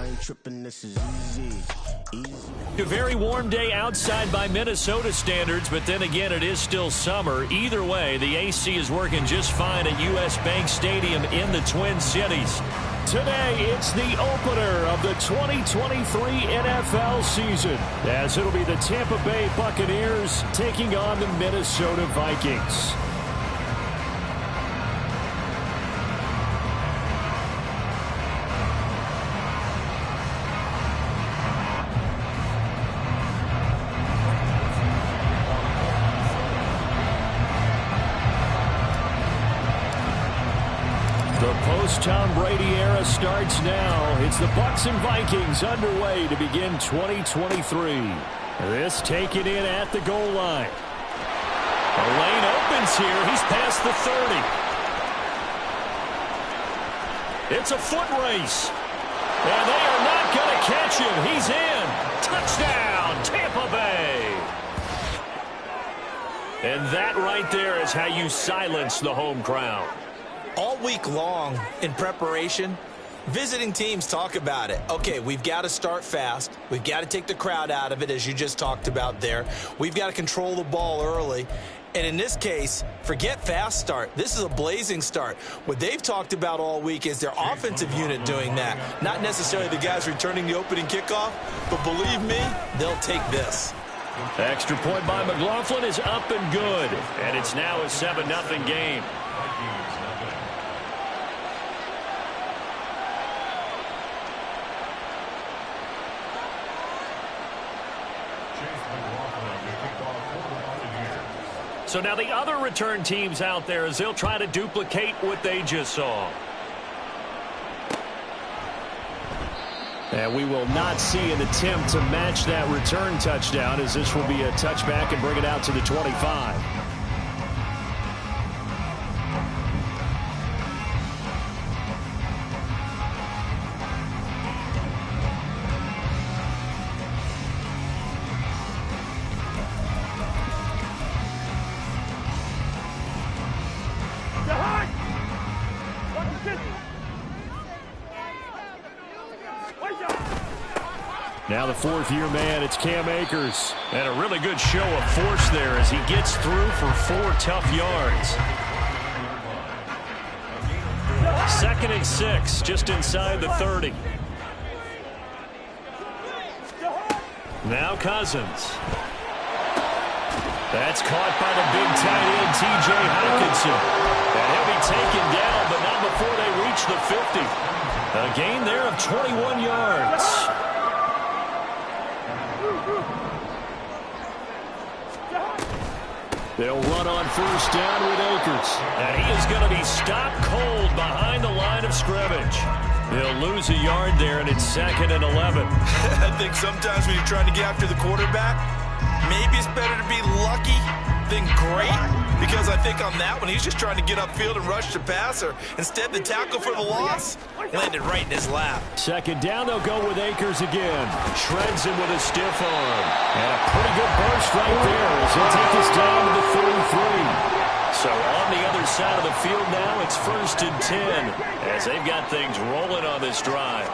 ain't tripping, this is easy. A very warm day outside by Minnesota standards, but then again, it is still summer. Either way, the AC is working just fine at U.S. Bank Stadium in the Twin Cities. Today, it's the opener of the 2023 NFL season, as it'll be the Tampa Bay Buccaneers taking on the Minnesota Vikings. Tom Brady era starts now. It's the Bucs and Vikings underway to begin 2023. This taken in at the goal line. The lane opens here. He's past the 30. It's a foot race. And they are not going to catch him. He's in. Touchdown, Tampa Bay. And that right there is how you silence the home crowd. All week long in preparation, visiting teams talk about it. Okay, we've got to start fast. We've got to take the crowd out of it, as you just talked about there. We've got to control the ball early. And in this case, forget fast start. This is a blazing start. What they've talked about all week is their offensive unit doing that. Not necessarily the guys returning the opening kickoff, but believe me, they'll take this. Extra point by McLaughlin is up and good. And it's now a 7-0 game. So now the other return teams out there as they'll try to duplicate what they just saw. And we will not see an attempt to match that return touchdown, as this will be a touchback and bring it out to the 25. Now the fourth-year man, it's Cam Akers. And a really good show of force there as he gets through for 4 tough yards. 2nd and 6, just inside the 30. Now Cousins. That's caught by the big tight end, T.J. Hockenson. And he'll be taken down, but not before they reach the 50. A gain there of 21 yards. They'll run on first down with Akers. And he is going to be stopped cold behind the line of scrimmage. They'll lose a yard there, and it's 2nd and 11. I think sometimes when you're trying to get after the quarterback, maybe it's better to be lucky than great. Because I think on that one, he's just trying to get upfield and rush the passer. Instead, the tackle for the loss landed right in his lap. 2nd down, they'll go with Akers again. Shreds him with a stiff arm. And a pretty good burst right there as he'll take us down to the 33. So on the other side of the field now, it's 1st and 10 as they've got things rolling on this drive.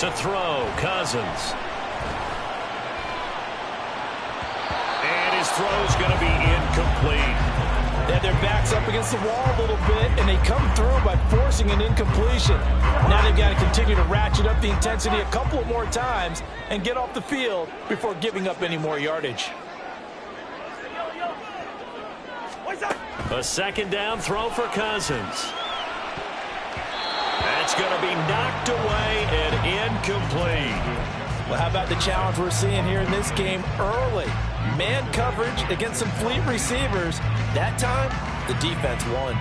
To throw, Cousins. And his throw's going to be incomplete. Yeah, their back's up against the wall a little bit, and they come through by forcing an incompletion. Now they've got to continue to ratchet up the intensity a couple more times and get off the field before giving up any more yardage. A 2nd down throw for Cousins. That's going to be knocked away and incomplete. Well, how about the challenge we're seeing here in this game early? Man coverage against some fleet receivers. That time, the defense won.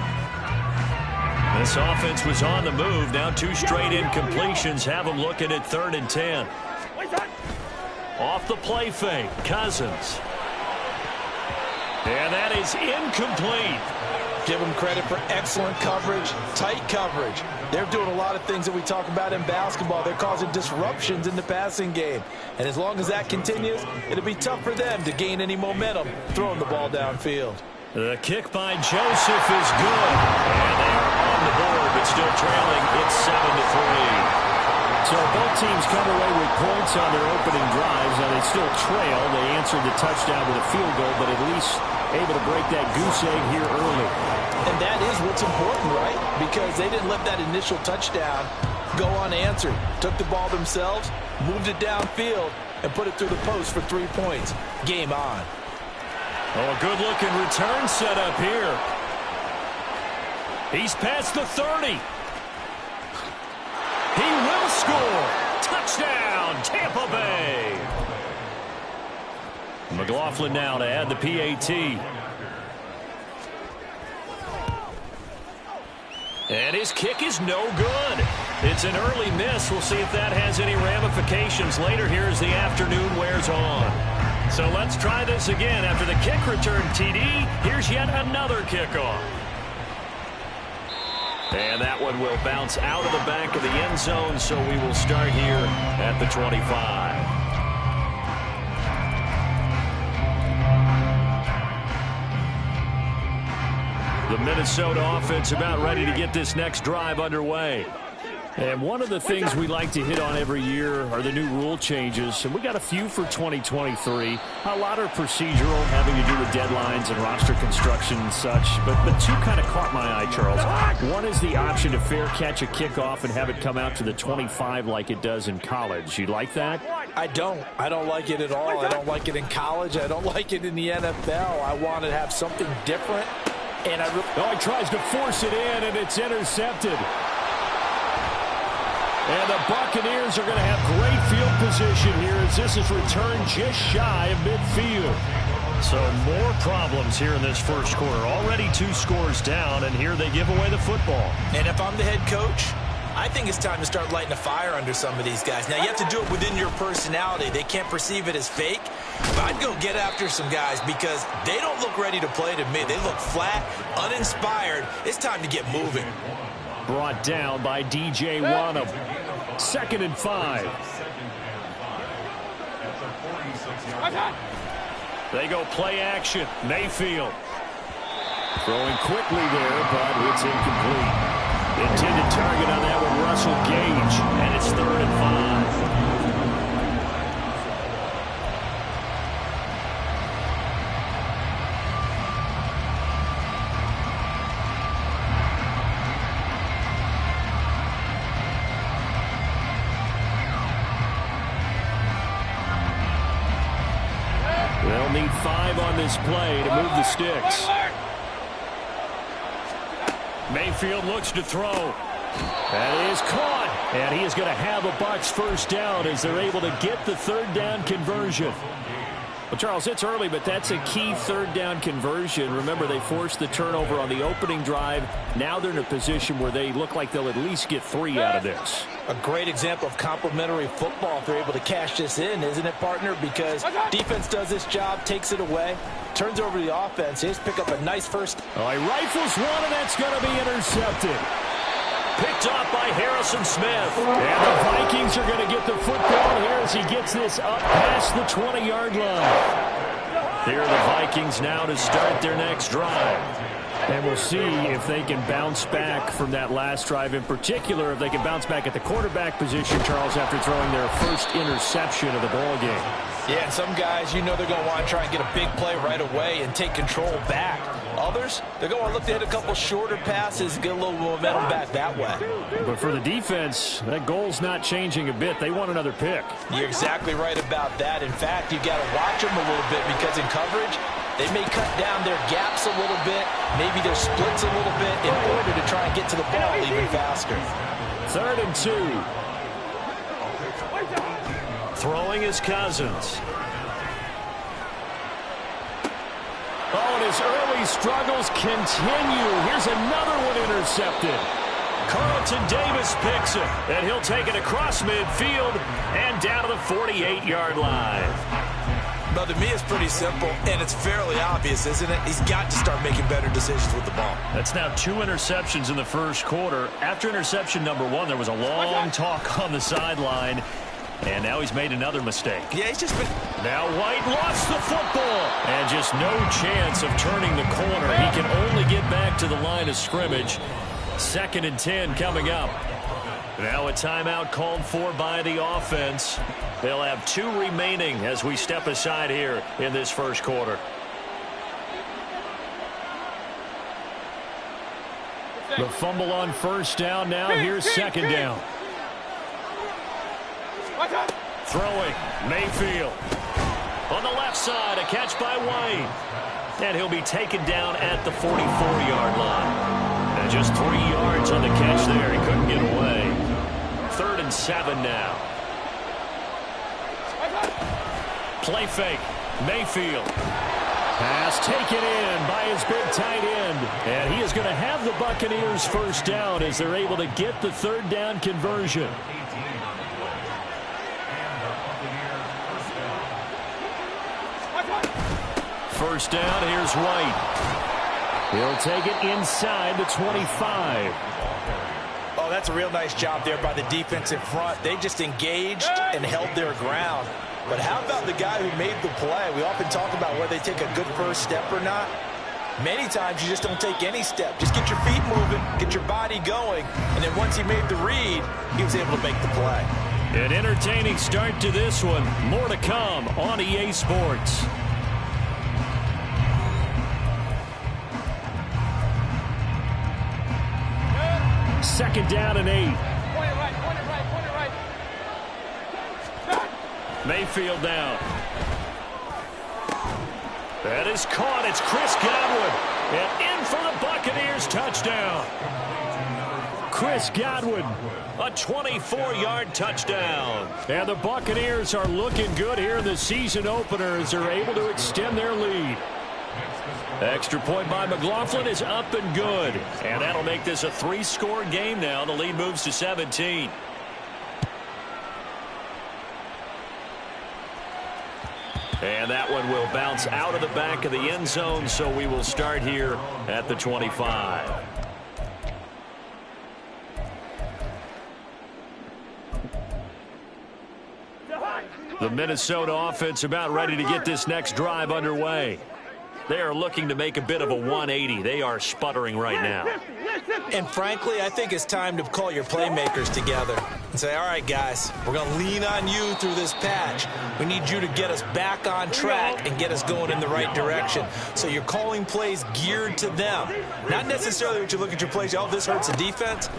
This offense was on the move. Now 2 straight incompletions have them looking at 3rd and 10. Off the play fake, Cousins. And that is incomplete. Give them credit for excellent coverage, tight coverage. They're doing a lot of things that we talk about in basketball. They're causing disruptions in the passing game. And as long as that continues, it'll be tough for them to gain any momentum throwing the ball downfield. The kick by Joseph is good. And they are on the board, but still trailing. It's 7-3. So both teams come away with points on their opening drives. Now they still trail. They answered the touchdown with a field goal, but at least able to break that goose egg here early. And that is what's important, right? Because they didn't let that initial touchdown go unanswered. Took the ball themselves, moved it downfield, and put it through the post for 3 points. Game on. Oh, a good-looking return set up here. He's past the 30. He will score. Touchdown, Tampa Bay. McLaughlin now to add the PAT. And his kick is no good. It's an early miss. We'll see if that has any ramifications later here as the afternoon wears on. So let's try this again. After the kick return TD, here's yet another kickoff. And that one will bounce out of the back of the end zone, so we will start here at the 25. The Minnesota offense about ready to get this next drive underway. And one of the things we like to hit on every year are the new rule changes. And we got a few for 2023. A lot are procedural, having to do with deadlines and roster construction and such. But two kind of caught my eye, Charles. One is the option to fair catch a kickoff and have it come out to the 25 like it does in college. You like that? I don't like it at all. I don't like it in college. I don't like it in the NFL. I want to have something different. And he tries to force it in, and it's intercepted. And the Buccaneers are going to have great field position here as this is returned just shy of midfield. So more problems here in this first quarter. Already 2 scores down, and here they give away the football. And if I'm the head coach, I think it's time to start lighting a fire under some of these guys. Now, you have to do it within your personality. They can't perceive it as fake. But I'd go get after some guys because they don't look ready to play to me. They look flat, uninspired. It's time to get moving. Brought down by DJ Wanham. 2nd and 5. They go play action. Mayfield. Throwing quickly there, but it's incomplete. Intended target on that one, Russell Gage. And it's 3rd and 5. They'll need 5 on this play to move the sticks. Mayfield looks to throw. That is caught. And he is going to have a Bucs first down as they're able to get the 3rd down conversion. Well, Charles, it's early, but that's a key 3rd down conversion. Remember, they forced the turnover on the opening drive. Now they're in a position where they look like they'll at least get 3 out of this. A great example of complementary football if they're able to cash this in, isn't it, partner? Because defense does this job, takes it away, turns over the offense. They just pick up a nice first. Oh, he rifles one, and that's going to be intercepted. Picked off by Harrison Smith. And the Vikings are going to get the football here as he gets this up past the 20-yard line. Here are the Vikings now to start their next drive. And we'll see if they can bounce back from that last drive. In particular, if they can bounce back at the quarterback position, Charles, after throwing their first interception of the ball game. Yeah, and some guys, you know they're going to want to try and get a big play right away and take control back. Others, they're going to look to hit a couple shorter passes, get a little momentum back that way. But for the defense, that goal's not changing a bit. They want another pick. You're exactly right about that. In fact, you've got to watch them a little bit because in coverage, they may cut down their gaps a little bit, maybe their splits a little bit in order to try and get to the ball even faster. 3rd and 2. Throwing is Cousins. Oh, and his early struggles continue. Here's another one intercepted. Carlton Davis picks it, and he'll take it across midfield and down to the 48-yard line. But to me, it's pretty simple, and it's fairly obvious, isn't it? He's got to start making better decisions with the ball. That's now 2 interceptions in the first quarter. After interception number 1, there was a long talk on the sideline, and now he's made another mistake. Yeah, he's just been... Now White lost the football, and just no chance of turning the corner. He can only get back to the line of scrimmage. 2nd and 10 coming up. Now a timeout called for by the offense. They'll have 2 remaining as we step aside here in this first quarter. The fumble on first down now. Here's second down. Throwing, Mayfield. On the left side, a catch by White. And he'll be taken down at the 44-yard line. And just 3 yards on the catch there. He couldn't get away. 3rd and 7 now. Play fake. Mayfield. Pass taken in by his big tight end. And he is going to have the Buccaneers first down as they're able to get the 3rd down conversion. First down, here's White. He'll take it inside the 25. Oh, that's a real nice job there by the defense in front. They just engaged and held their ground. But how about the guy who made the play? We often talk about whether they take a good first step or not. Many times you just don't take any step. Just get your feet moving, get your body going, and then once he made the read, he was able to make the play. An entertaining start to this one. More to come on EA Sports. Second down and 8. Point it right. Mayfield down. That is caught. It's Chris Godwin. And in for the Buccaneers touchdown. Chris Godwin, a 24-yard touchdown. And the Buccaneers are looking good here in the season opener as they're able to extend their lead. Extra point by McLaughlin is up and good. And that'll make this a 3-score game now. The lead moves to 17. And that one will bounce out of the back of the end zone, so we will start here at the 25. The Minnesota offense about ready to get this next drive underway. They are looking to make a bit of a 180. They are sputtering right now. And frankly, I think it's time to call your playmakers together and say, all right, guys, we're going to lean on you through this patch. We need you to get us back on track and get us going in the right direction. So you're calling plays geared to them. Not necessarily what you look at your plays, oh, this hurts the defense.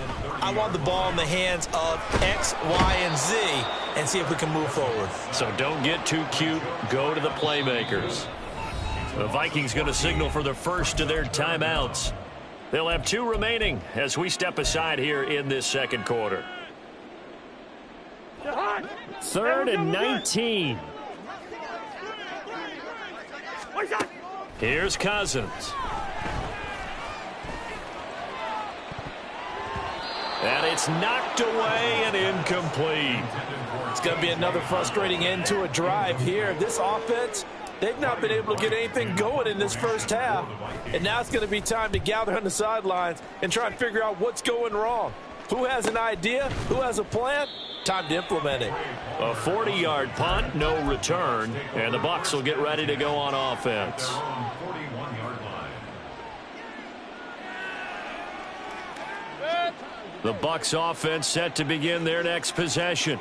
I want the ball in the hands of X, Y, and Z and see if we can move forward. So don't get too cute. Go to the playmakers. The Vikings going to signal for the first of their timeouts. They'll have 2 remaining as we step aside here in this second quarter. 3rd and 19. Here's Cousins. And it's knocked away and incomplete. It's going to be another frustrating end to a drive here. This offense, they've not been able to get anything going in this first half. And now it's going to be time to gather on the sidelines and try and figure out what's going wrong. Who has an idea? Who has a plan? Time to implement it. A 40-yard punt, no return. And the Bucs will get ready to go on offense. The Bucs offense set to begin their next possession.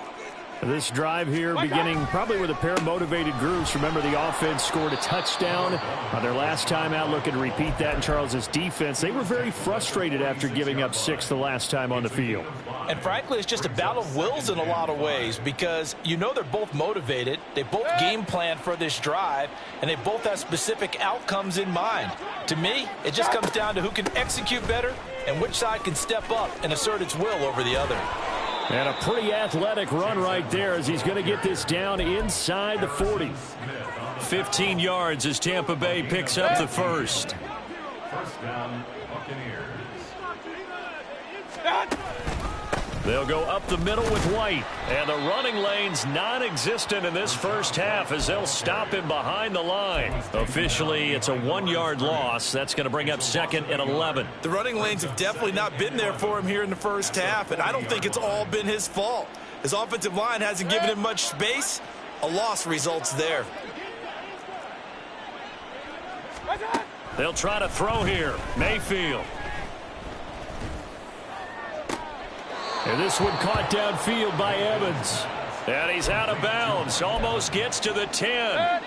This drive here beginning probably with a pair of motivated groups. Remember, the offense scored a touchdown on their last time out. Looking to repeat that in Charles's defense. They were very frustrated after giving up 6 the last time on the field. And frankly, it's just a battle of wills in a lot of ways because you know they're both motivated. They both game plan for this drive, and they both have specific outcomes in mind. To me, it just comes down to who can execute better and which side can step up and assert its will over the other. And a pretty athletic run right there as he's going to get this down inside the 40. 15 yards as Tampa Bay picks up the first. First down, Buccaneers. They'll go up the middle with White. And the running lane's non-existent in this first half as they'll stop him behind the line. Officially, it's a 1-yard loss. That's going to bring up 2nd and 11. The running lanes have definitely not been there for him here in the first half, and I don't think it's all been his fault. His offensive line hasn't given him much space. A loss results there. They'll try to throw here. Mayfield. And this one caught downfield by Evans. And he's out of bounds. Almost gets to the 10.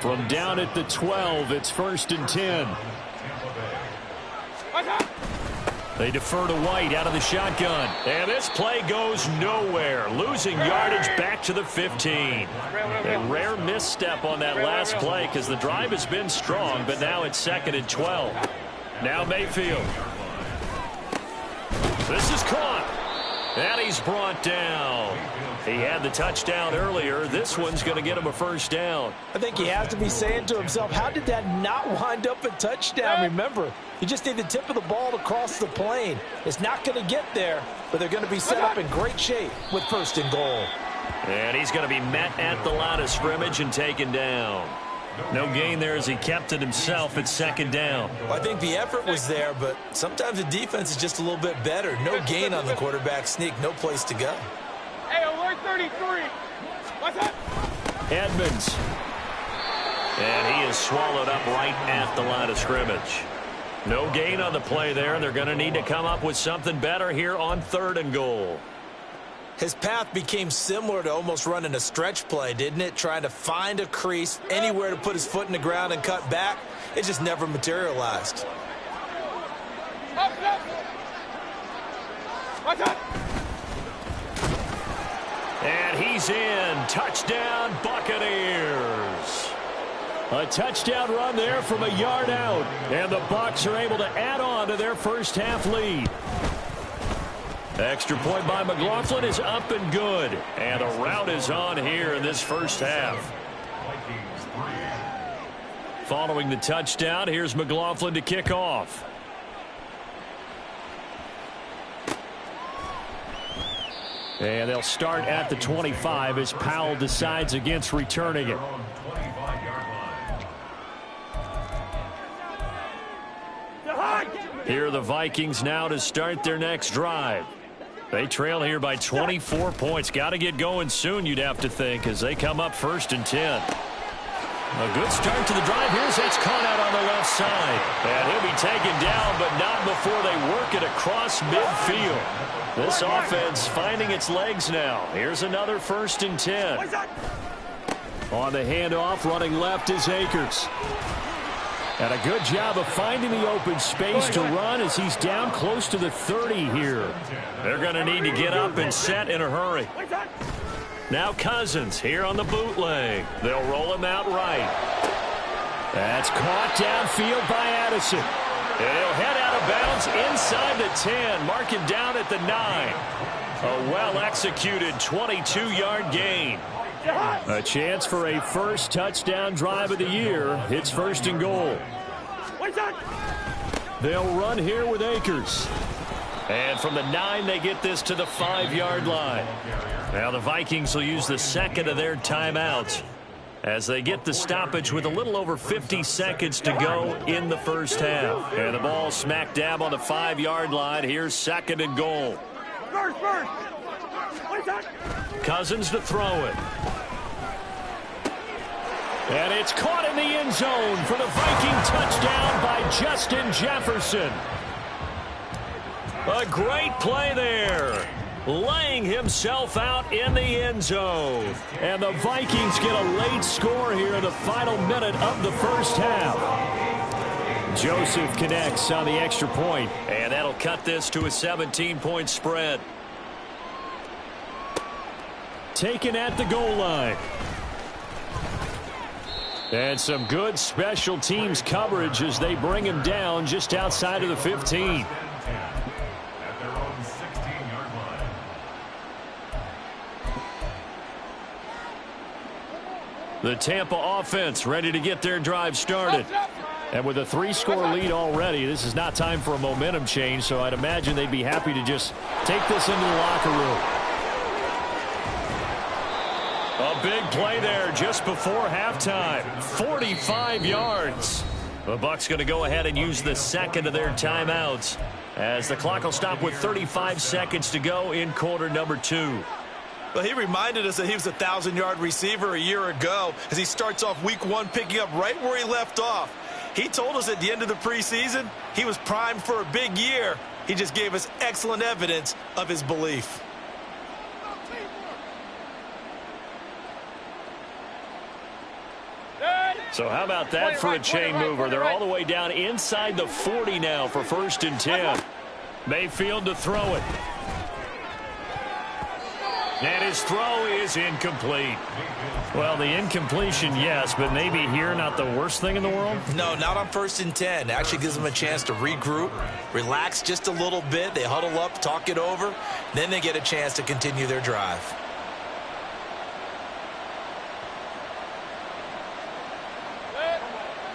From down at the 12, it's 1st and 10. They defer to White out of the shotgun. And this play goes nowhere. Losing yardage back to the 15. A rare misstep on that last play because the drive has been strong, but now it's 2nd and 12. Now Mayfield. This is caught. And he's brought down. He had the touchdown earlier. This one's going to get him a 1st down. I think he has to be saying to himself, how did that not wind up a touchdown? Remember, you just need the tip of the ball to cross the plane. It's not going to get there, but they're going to be set up in great shape with 1st and goal. And he's going to be met at the line of scrimmage and taken down. No gain there as he kept it himself at 2nd down. Well, I think the effort was there, but sometimes the defense is just a little bit better. No gain on the quarterback sneak, no place to go. Hey, alert 33. What's up? Edmonds. And he is swallowed up right at the line of scrimmage. No gain on the play there, and they're going to need to come up with something better here on 3rd and goal. His path became similar to almost running a stretch play, didn't it? Trying to find a crease, anywhere to put his foot in the ground and cut back. It just never materialized. What's up? And he's in. Touchdown, Buccaneers. A touchdown run there from a yard out. And the Bucs are able to add on to their first half lead. Extra point by McLaughlin is up and good. And a rout is on here in this first half. Following the touchdown, here's McLaughlin to kick off. And they'll start at the 25 as Powell decides against returning it. Here are the Vikings now to start their next drive. They trail here by 24 points. Got to get going soon, you'd have to think, as they come up 1st and 10. A good start to the drive. Here's that's caught out on the left side. And he'll be taken down, but not before they work it across midfield. This offense finding its legs now. Here's another 1st and 10. On the handoff, running left is Akers. And a good job of finding the open space to run as he's down close to the 30 here. They're going to need to get up and set in a hurry. Now Cousins here on the bootleg. They'll roll him out right. That's caught downfield by Addison. And he'll head out of bounds inside the 10. Mark it down at the 9. A well-executed 22-yard gain. A chance for a first touchdown drive of the year. It's 1st and goal. They'll run here with Akers. And from the 9, they get this to the 5-yard line. Now the Vikings will use the 2nd of their timeouts as they get the stoppage with a little over 50 seconds to go in the first half. And the ball smack dab on the 5-yard line. Here's 2nd and goal. Cousins to throw it. And it's caught in the end zone for the Viking touchdown by Justin Jefferson. A great play there. Laying himself out in the end zone. And the Vikings get a late score here in the final minute of the first half. Joseph connects on the extra point. And that'll cut this to a 17-point spread. Taken at the goal line. And some good special teams coverage as they bring him down just outside of the 15. The Tampa offense ready to get their drive started. And with a 3-score lead already, this is not time for a momentum change, so I'd imagine they'd be happy to just take this into the locker room. A big play there just before halftime. 45 yards. The Bucs going to go ahead and use the 2nd of their timeouts as the clock will stop with 35 seconds to go in quarter number 2. Well, he reminded us that he was a 1,000-yard receiver a year ago as he starts off week 1 picking up right where he left off. He told us at the end of the preseason he was primed for a big year. He just gave us excellent evidence of his belief. So how about that for a chain mover? They're all the way down inside the 40 now for 1st and 10. Mayfield to throw it. And his throw is incomplete. Well, the incompletion, yes, but maybe here not the worst thing in the world? No, not on 1st and 10. Actually gives them a chance to regroup, relax just a little bit. They huddle up, talk it over. Then they get a chance to continue their drive.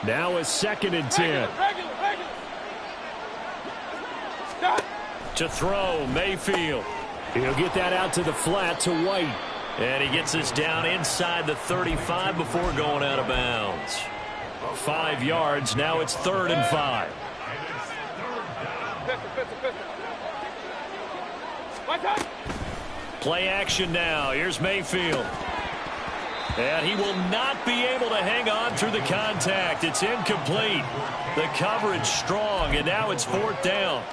Now a 2nd and 10. To throw, Mayfield. He'll get that out to the flat to White. And he gets this down inside the 35 before going out of bounds. 5 yards. Now it's 3rd and 5. Play action now. Here's Mayfield. And he will not be able to hang on through the contact. It's incomplete. The coverage strong, and now it's 4th down.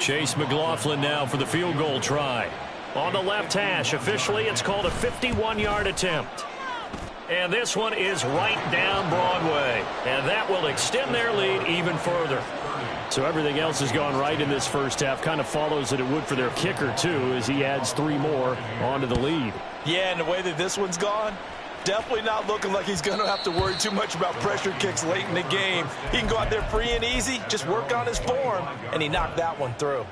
Chase McLaughlin now for the field goal try. On the left hash, officially it's called a 51-yard attempt. And this one is right down Broadway. And that will extend their lead even further. So everything else has gone right in this first half. Kind of follows that it would for their kicker, too, as he adds 3 more onto the lead. Yeah, and the way that this one's gone, definitely not looking like he's going to have to worry too much about pressure kicks late in the game. He can go out there free and easy, just work on his form, and he knocked that one through.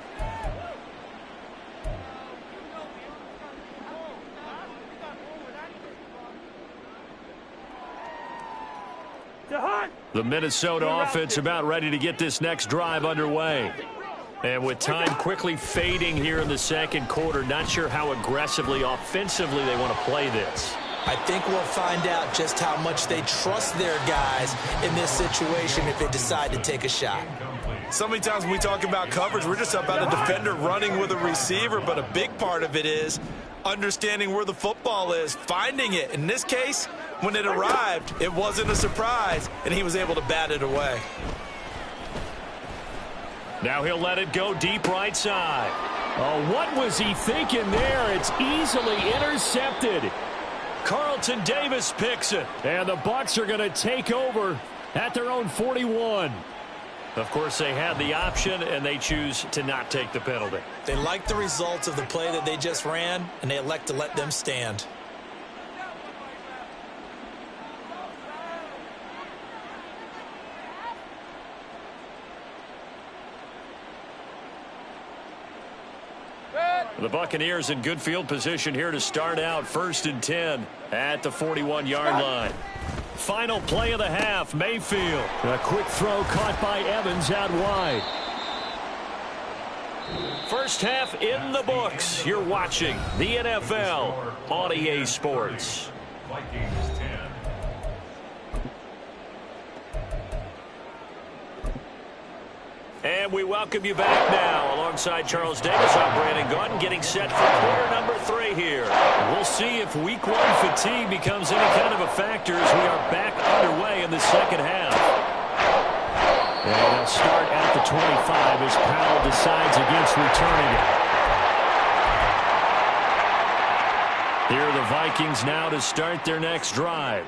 The Minnesota offense about ready to get this next drive underway. And with time quickly fading here in the second quarter, not sure how aggressively, offensively they want to play this. I think we'll find out just how much they trust their guys in this situation if they decide to take a shot. So many times when we talk about coverage, we're just about a defender running with a receiver, but a big part of it is understanding where the football is, finding it. In this case, when it arrived, it wasn't a surprise, and he was able to bat it away. Now he'll let it go deep right side. Oh, what was he thinking there? It's easily intercepted. Carlton Davis picks it. And the Bucs are going to take over at their own 41. Of course, they had the option, and they choose to not take the penalty. They like the results of the play that they just ran, and they elect to let them stand. The Buccaneers in good field position here to start out 1st and 10 at the 41-yard line. Final play of the half, Mayfield. A quick throw caught by Evans out wide. First half in the books. You're watching the NFL on EA Sports. And we welcome you back now alongside Charles Davis. I'm Brandon Gordon getting set for quarter number 3 here. We'll see if week 1 fatigue becomes any kind of a factor as we are back underway in the second half. And they'll start at the 25 as Powell decides against returning it. Here are the Vikings now to start their next drive.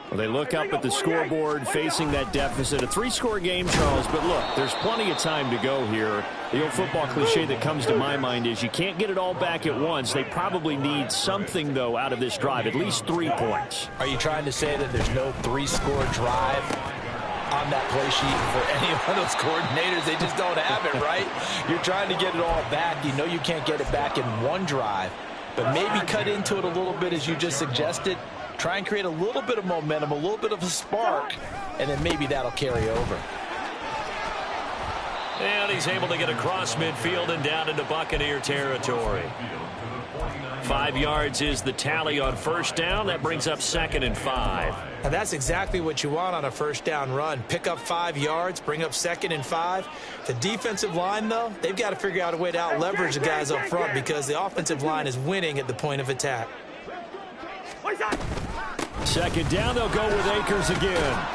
Well, they look up at the scoreboard facing that deficit. A 3-score game, Charles, but look, there's plenty of time to go here. The old football cliche that comes to my mind is you can't get it all back at once. They probably need something, though, out of this drive, at least 3 points. Are you trying to say that there's no 3-score drive on that play sheet for any of those coordinators? They just don't have it, right? You're trying to get it all back. You know you can't get it back in one drive, but maybe cut into it a little bit as you just suggested. Try and create a little bit of momentum, a little bit of a spark, and then maybe that'll carry over. And he's able to get across midfield and down into Buccaneer territory. 5 yards is the tally on first down. That brings up 2nd and 5. And that's exactly what you want on a first down run. Pick up 5 yards, bring up 2nd and 5. The defensive line, though, they've got to figure out a way to out-leverage the guys up front because the offensive line is winning at the point of attack. 2nd down, they'll go with Akers again.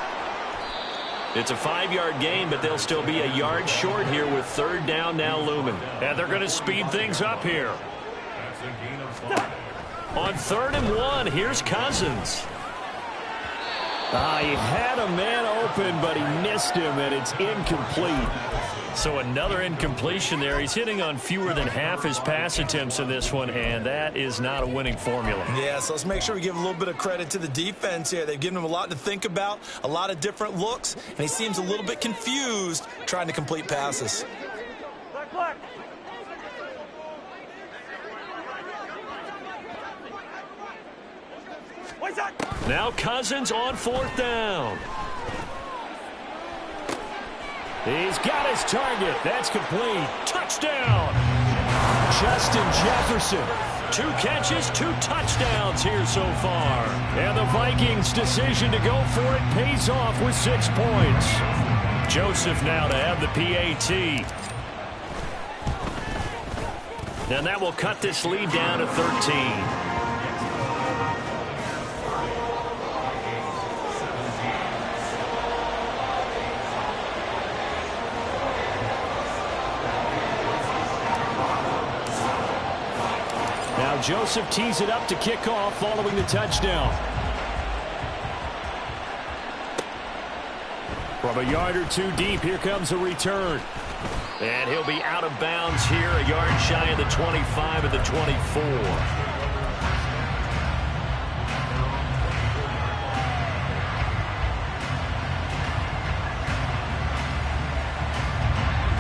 It's a 5-yard gain, but they'll still be a yard short here with third down now looming. And they're going to speed things up here. On 3rd and 1, here's Cousins. He had a man open, but he missed him, and it's incomplete. So another incompletion there. He's hitting on fewer than half his pass attempts in this one, and that is not a winning formula. Yeah, so let's make sure we give a little bit of credit to the defense here. They've given him a lot to think about, a lot of different looks, and he seems a little bit confused trying to complete passes. Now Cousins on 4th down. He's got his target. That's complete. Touchdown. Justin Jefferson. 2 catches, 2 touchdowns here so far. And the Vikings' decision to go for it pays off with 6 points. Joseph now to have the PAT. And that will cut this lead down to 13. Joseph tees it up to kick off following the touchdown. From a yard or 2 deep, here comes a return. And he'll be out of bounds here, a yard shy of the 25 of the 24.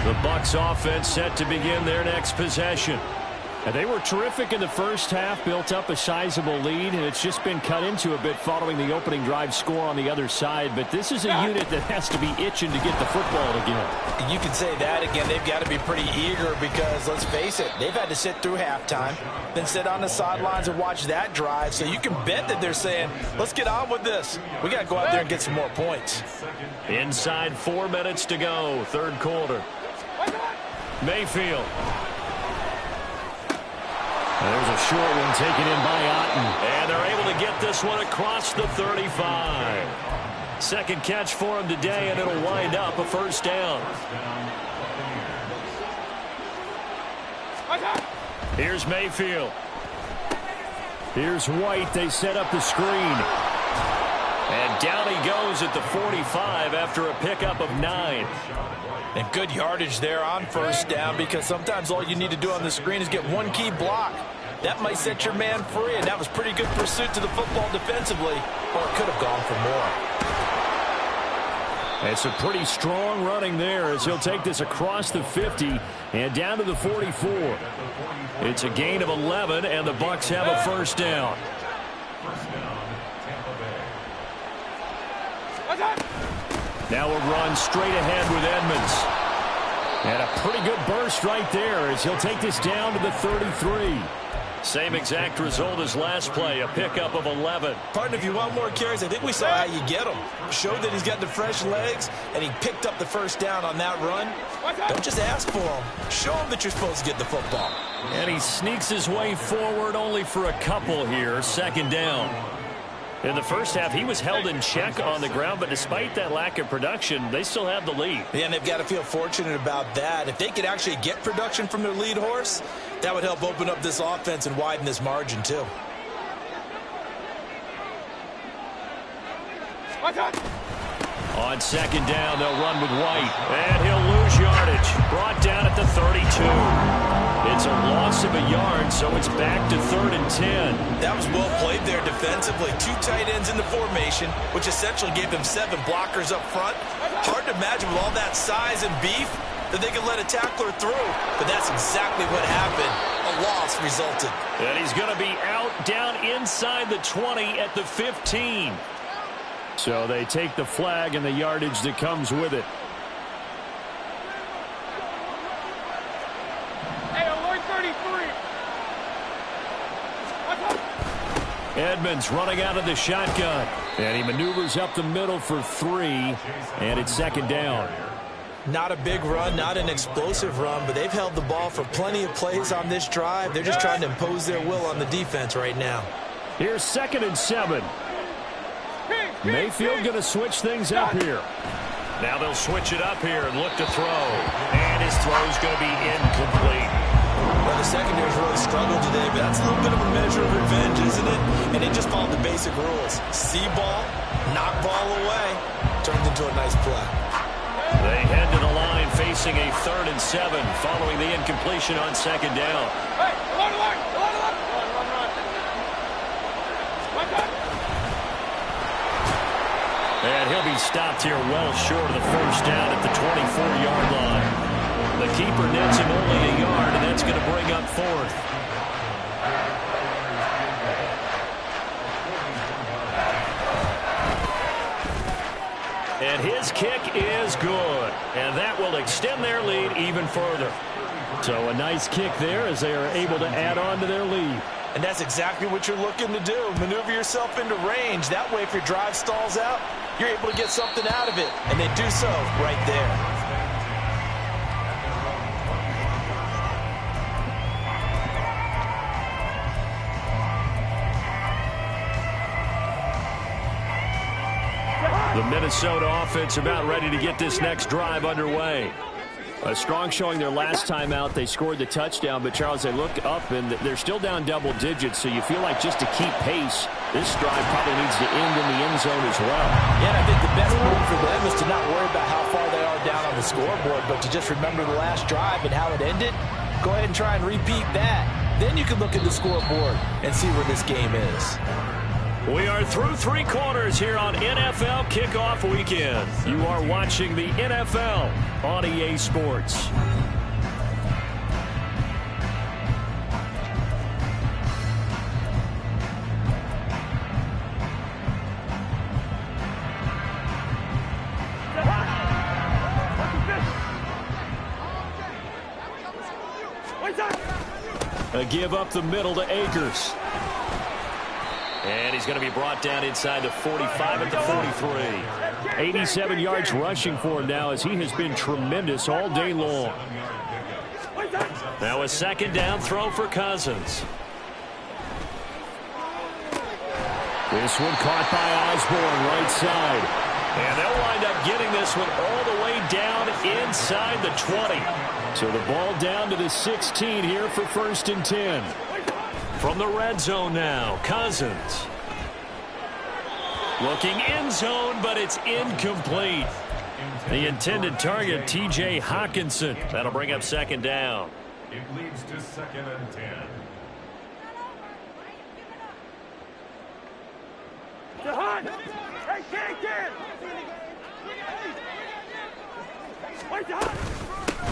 The Bucs offense set to begin their next possession. And they were terrific in the first half, built up a sizable lead, and it's just been cut into a bit following the opening drive score on the other side. But this is a unit that has to be itching to get the football again. You can say that again. They've got to be pretty eager because, let's face it, they've had to sit through halftime, then sit on the sidelines and watch that drive. So you can bet that they're saying, let's get on with this. We got to go out there and get some more points. Inside 4 minutes to go, 3rd quarter. Mayfield. There's a short one taken in by Otten. And they're able to get this one across the 35. 2nd catch for him today, and it'll wind up a 1st down. Here's Mayfield. Here's White. They set up the screen. And down he goes at the 45 after a pickup of 9. And good yardage there on 1st down because sometimes all you need to do on the screen is get one key block. That might set your man free, and that was pretty good pursuit to the football defensively, or it could have gone for more. It's a pretty strong running there as he'll take this across the 50 and down to the 44. It's a gain of 11, and the Bucs have a 1st down. Now a run straight ahead with Edmonds. And a pretty good burst right there as he'll take this down to the 33. Same exact result as last play, a pickup of 11. Partner, if you want more carries, I think we saw how you get them. Showed that he's got the fresh legs, and he picked up the 1st down on that run. Don't just ask for them. Show him that you're supposed to get the football. And he sneaks his way forward only for a couple here, 2nd down. In the first half, he was held in check on the ground, but despite that lack of production, they still have the lead. Yeah, and they've got to feel fortunate about that. If they could actually get production from their lead horse, that would help open up this offense and widen this margin, too. On 2nd down, they'll run with White. And he'll lose yardage. Brought down at the 32. It's a loss of a yard, so it's back to 3rd and 10. That was well played there defensively. 2 tight ends in the formation, which essentially gave them 7 blockers up front. Hard to imagine with all that size and beef that they could let a tackler through. But that's exactly what happened. A loss resulted. And he's going to be out down inside the 20 at the 15. So they take the flag and the yardage that comes with it. Hey, alert 33. Edmonds running out of the shotgun. And he maneuvers up the middle for 3. And it's 2nd down. Not a big run, not an explosive run, but they've held the ball for plenty of plays on this drive. They're just trying to impose their will on the defense right now. Here's 2nd and 7. Mayfield going to switch things up here. Now they'll switch it up here and look to throw. And his throw's going to be incomplete. Well, the secondary's really struggled today, but that's a little bit of a measure of revenge, isn't it? And they just followed the basic rules. See ball, knock ball away. Turns into a nice play. They head to the line facing a 3rd and 7 following the incompletion on 2nd down. Hey, along the line. And he'll be stopped here well short of the 1st down at the 24-yard line. The keeper nets him only a yard, and that's going to bring up 4th. And his kick is good. And that will extend their lead even further. So a nice kick there as they are able to add on to their lead. And that's exactly what you're looking to do. Maneuver yourself into range. That way, if your drive stalls out, you're able to get something out of it. And they do so right there. The Minnesota offense about ready to get this next drive underway. A strong showing their last time out. They scored the touchdown, but, Charles, they look up, and they're still down double digits, so you feel like just to keep pace, this drive probably needs to end in the end zone as well. Yeah, and I think the best move for them is to not worry about how far they are down on the scoreboard, but to just remember the last drive and how it ended. Go ahead and try and repeat that. Then you can look at the scoreboard and see where this game is. We are through 3 quarters here on NFL Kickoff Weekend. You are watching the NFL on EA Sports. A give up the middle to Akers. And he's going to be brought down inside the 45 at the 43. 87 yards rushing for him now as he has been tremendous all day long. Now a 2nd down throw for Cousins. This one caught by Osborne right side. And they'll wind up getting this one all the way down inside the 20. So the ball down to the 16 here for 1st and 10. From the red zone now, Cousins. Looking end zone, but it's incomplete. The intended target, T.J. Hawkinson. That'll bring up 2nd down. It leads to 2nd and 10.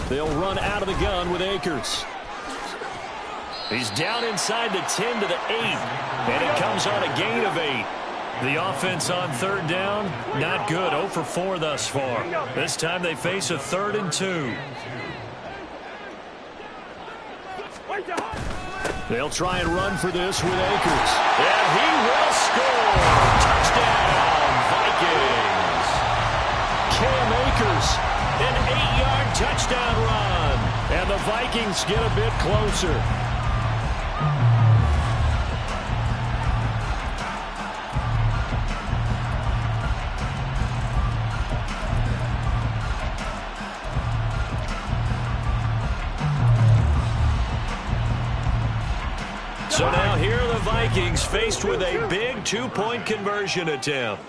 They'll run out of the gun with Akers. He's down inside the 10 to the 8, and it comes on a gain of 8. The offense on 3rd down, not good. 0 for 4 thus far. This time they face a 3rd and 2. They'll try and run for this with Akers. And he will score. Touchdown, Vikings. Cam Akers, an 8-yard touchdown run. And the Vikings get a bit closer. So now here are the Vikings faced with a big 2-point conversion attempt.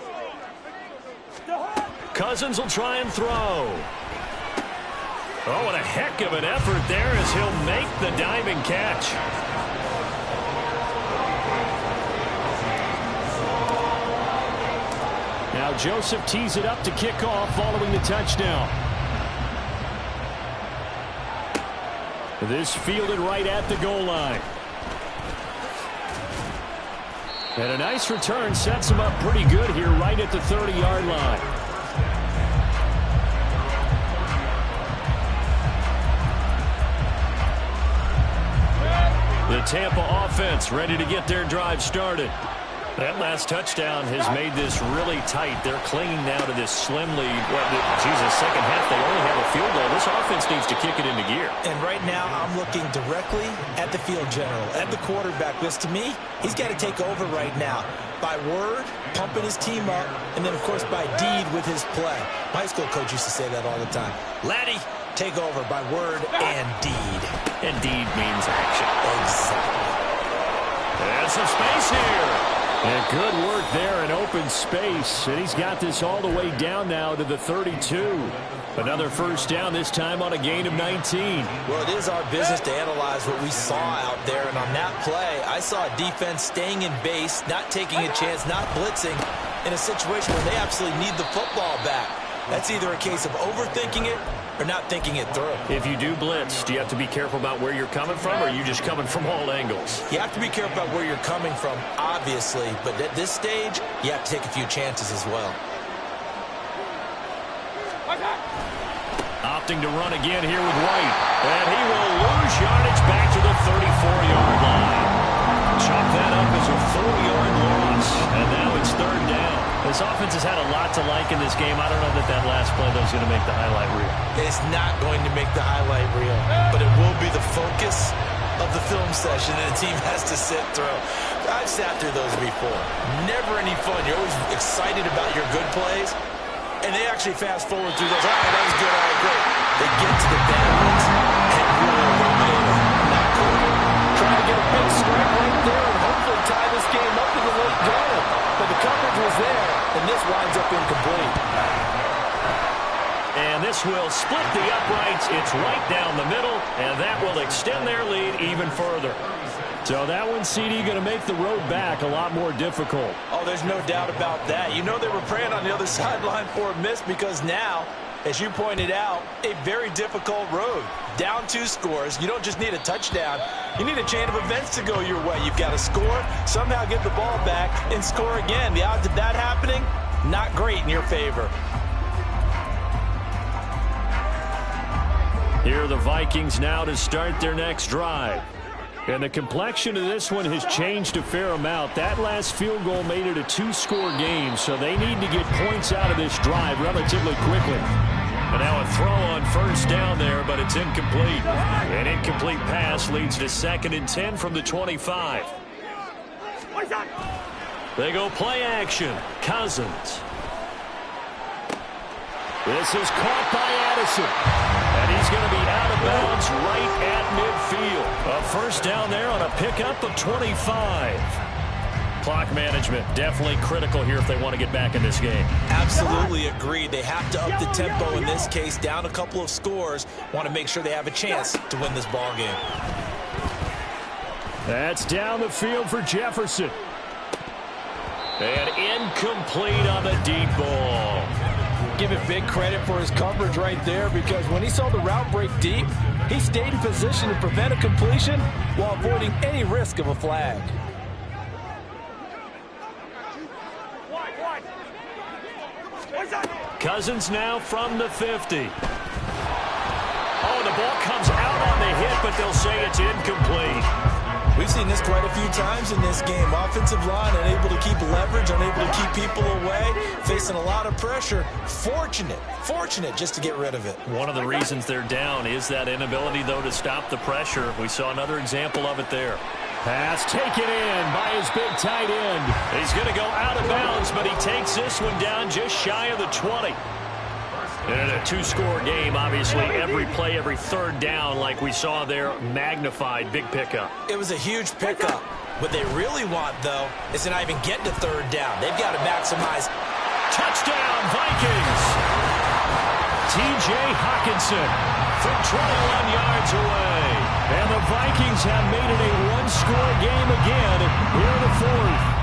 Cousins will try and throw. Oh, what a heck of an effort there as he'll make the diving catch. Now Joseph tees it up to kick off following the touchdown. This fielded right at the goal line. And a nice return sets him up pretty good here right at the 30-yard line. The Tampa offense ready to get their drive started. That last touchdown has made this really tight. They're clinging now to this slim lead. Well, second half, they only have a field goal. This offense needs to kick it into gear. And right now, I'm looking directly at the field general, at the quarterback. Because to me, he's got to take over right now. By word, pumping his team up, and then, of course, by deed with his play. My high school coach used to say that all the time. Laddie, take over by word and deed. And deed means action. Exactly. There's some space here. And good work there in open space. And he's got this all the way down now to the 32. Another first down, this time on a gain of 19. Well, it is our business to analyze what we saw out there. And on that play, I saw a defense staying in base, not taking a chance, not blitzing in a situation where they absolutely need the football back. That's either a case of overthinking it or not thinking it through. If you do blitz, do you have to be careful about where you're coming from, or are you just coming from all angles? You have to be careful about where you're coming from, obviously. But at this stage, you have to take a few chances as well. Opting to run again here with White. And he will lose yardage back to the 34-yard line. Chalk that up as a 4-yard loss. And now it's third down. This offense has had a lot to like in this game. I don't know that last play, though, is going to make the highlight reel. It's not going to make the highlight reel, but it will be the focus of the film session that the team has to sit through. I've sat through those before. Never any fun. You're always excited about your good plays, and they actually fast forward through those. All right, that was good. All right, great. They get to the bad ones and really eliminate them. Not cool. Trying to get a big strike right there and hopefully tie this game up in the late going. But the coverage was there, and this winds up incomplete. And this will split the uprights. It's right down the middle, and that will extend their lead even further. So that one, CD, going to make the road back a lot more difficult. Oh, there's no doubt about that. You know they were praying on the other sideline for a miss because now, as you pointed out, a very difficult road. Down 2 scores. You don't just need a touchdown. You need a chain of events to go your way. You've got to score, somehow get the ball back, and score again. The odds of that happening, not great in your favor. Here are the Vikings now to start their next drive. And the complexion of this one has changed a fair amount. That last field goal made it a 2-score game, so they need to get points out of this drive relatively quickly. And now a throw on first down there, but it's incomplete. An incomplete pass leads to 2nd and 10 from the 25. They go play action. Cousins. This is caught by Addison. And he's going to be out of bounds right at midfield. A first down there on a pickup of 25. Clock management definitely critical here if they want to get back in this game. Absolutely agreed. They have to up the tempo in this case, down a couple of scores. Want to make sure they have a chance to win this ball game. That's down the field for Jefferson. And incomplete on the deep ball. Give it big credit for his coverage right there, because when he saw the route break deep, he stayed in position to prevent a completion while avoiding any risk of a flag. Cousins now from the 50. Oh, the ball comes out on the hit, but they'll say it's incomplete. We've seen this quite a few times in this game. Offensive line unable to keep leverage, unable to keep people away, facing a lot of pressure. Fortunate just to get rid of it. One of the reasons they're down is that inability, though, to stop the pressure. We saw another example of it there. Pass taken in by his big tight end. He's going to go out of bounds, but he takes this one down just shy of the 20. In a 2-score game, obviously, every play, every third down, like we saw there, magnified, big pickup. It was a huge pickup. What they really want, though, is to not even get to third down. They've got to maximize. Touchdown, Vikings! T.J. Hawkinson from 21 yards away. And the Vikings have made it a 1-score game again here in the 4th.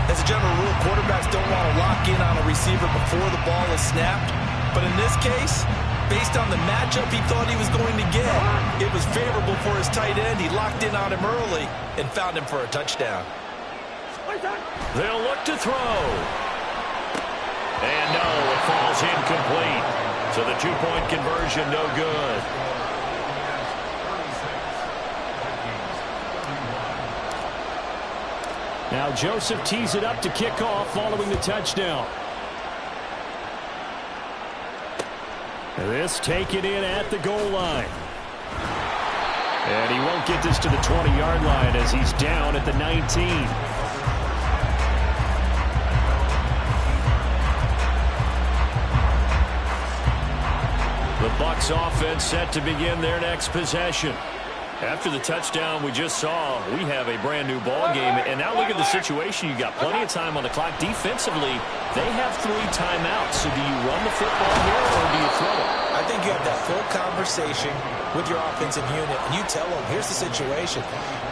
As a general rule, quarterbacks don't want to lock in on a receiver before the ball is snapped. But in this case, based on the matchup he thought he was going to get, it was favorable for his tight end. He locked in on him early and found him for a touchdown. They'll look to throw. And no, it falls incomplete. So the 2-point conversion, no good. Now Joseph tees it up to kick off following the touchdown. This taken in at the goal line. And he won't get this to the 20-yard line as he's down at the 19. The Bucs offense set to begin their next possession. After the touchdown we just saw, we have a brand new ball game. And now look at the situation. You got plenty of time on the clock. Defensively, they have 3 timeouts. So do you run the football here or do you throw it? I think you have that full conversation with your offensive unit, and you tell them, here's the situation.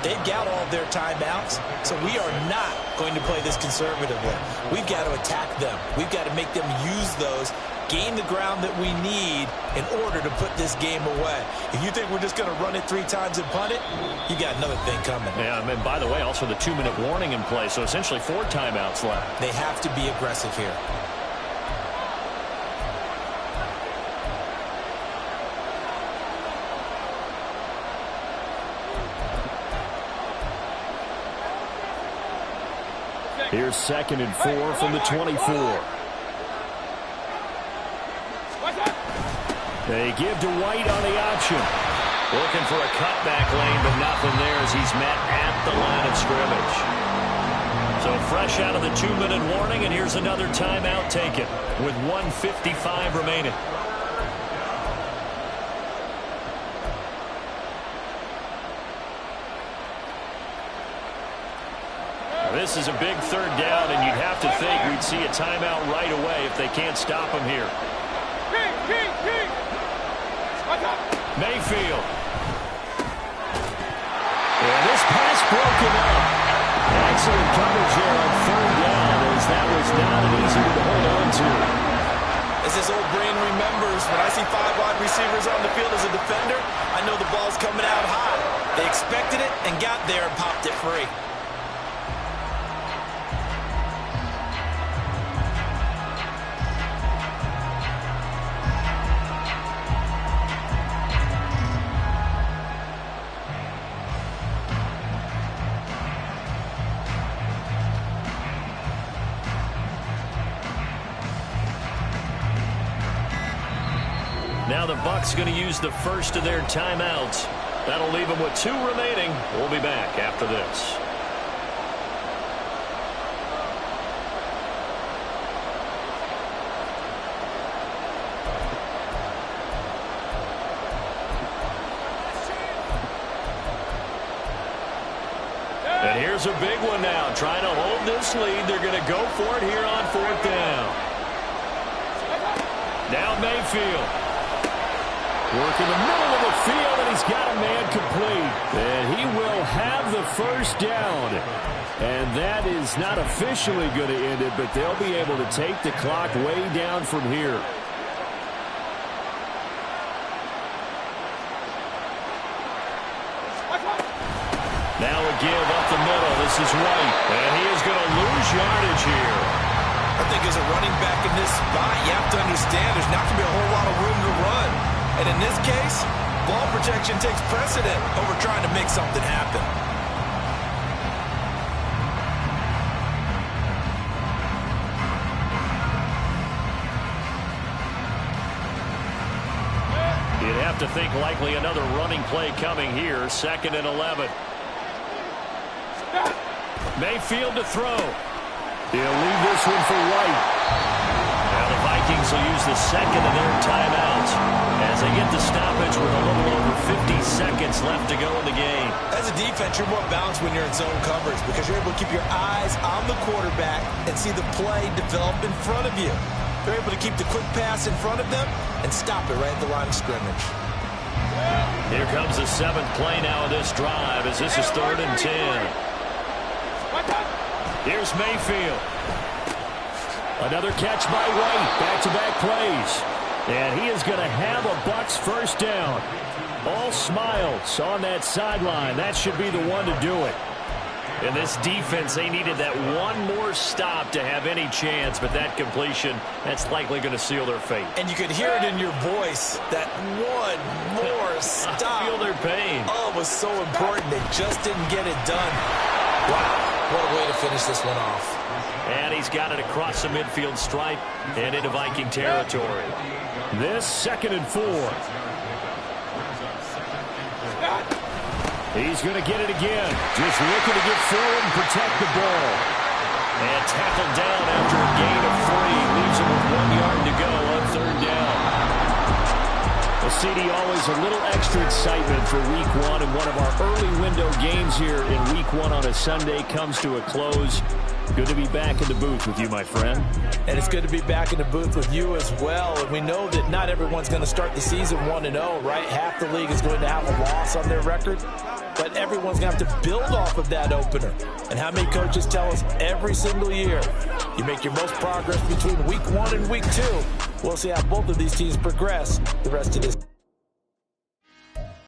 They've got all their timeouts, so we are not going to play this conservatively. We've got to attack them. We've got to make them use those, gain the ground that we need in order to put this game away. If you think we're just going to run it 3 times and punt it, you got another thing coming. Yeah, and by the way, also the 2-minute warning in play, so essentially 4 timeouts left. They have to be aggressive here. Here's 2nd and 4 from the 24. They give to White on the option. Looking for a cutback lane, but nothing there as he's met at the line of scrimmage. So fresh out of the 2-minute warning, and here's another timeout taken with 1:55 remaining. This is a big 3rd down, and you'd have to think we'd see a timeout right away if they can't stop him here. Mayfield. And this pass broken up. Excellent coverage there on 3rd down, as that was not an easy one to hold on to. As his old brain remembers, when I see 5 wide receivers on the field as a defender, I know the ball's coming out high. They expected it and got there and popped it free. Now the Bucs going to use the first of their timeouts. That'll leave them with 2 remaining. We'll be back after this. And here's a big one now. Trying to hold this lead. They're going to go for it here on 4th down. Now Mayfield. Working the middle of the field, and he's got a man complete. And he will have the 1st down. And that is not officially going to end it, but they'll be able to take the clock way down from here. Now a give up the middle. This is White. And he is going to lose yardage here. I think as a running back in this spot, you have to understand there's not going to be a whole lot of room to run. And in this case, ball protection takes precedent over trying to make something happen. You'd have to think likely another running play coming here. 2nd and 11. Mayfield to throw. He'll leave this one for White. Now the Vikings will use the 2nd of their timeouts as they get the stoppage with a little over 50 seconds left to go in the game. As a defense, you're more balanced when you're in zone coverage because you're able to keep your eyes on the quarterback and see the play develop in front of you. They're able to keep the quick pass in front of them and stop it right at the line of scrimmage. Here comes the 7th play now of this drive as this is 3rd and 10. Here's Mayfield. Another catch by White. Back-to-back plays. And he is going to have a Bucs 1st down. All smiles on that sideline. That should be the one to do it. In this defense, they needed that one more stop to have any chance, but that completion, that's likely going to seal their fate. And you could hear it in your voice, that one more stop. I feel their pain. Oh, it was so important. They just didn't get it done. Wow. What a way to finish this one off. And he's got it across the midfield stripe and into Viking territory. This 2nd and 4. He's going to get it again. Just looking to get forward and protect the ball. And tackled down after a gain of 3. Leaves him with 1 yard to go on 3rd down. Well, CD, always a little extra excitement for Week 1. And one of our early window games here in Week 1 on a Sunday comes to a close. Good to be back in the booth with you, my friend. And it's good to be back in the booth with you as well. And we know that not everyone's going to start the season 1-0, right? Half the league is going to have a loss on their record. But everyone's going to have to build off of that opener. And how many coaches tell us every single year, you make your most progress between Week 1 and Week 2. We'll see how both of these teams progress the rest of this.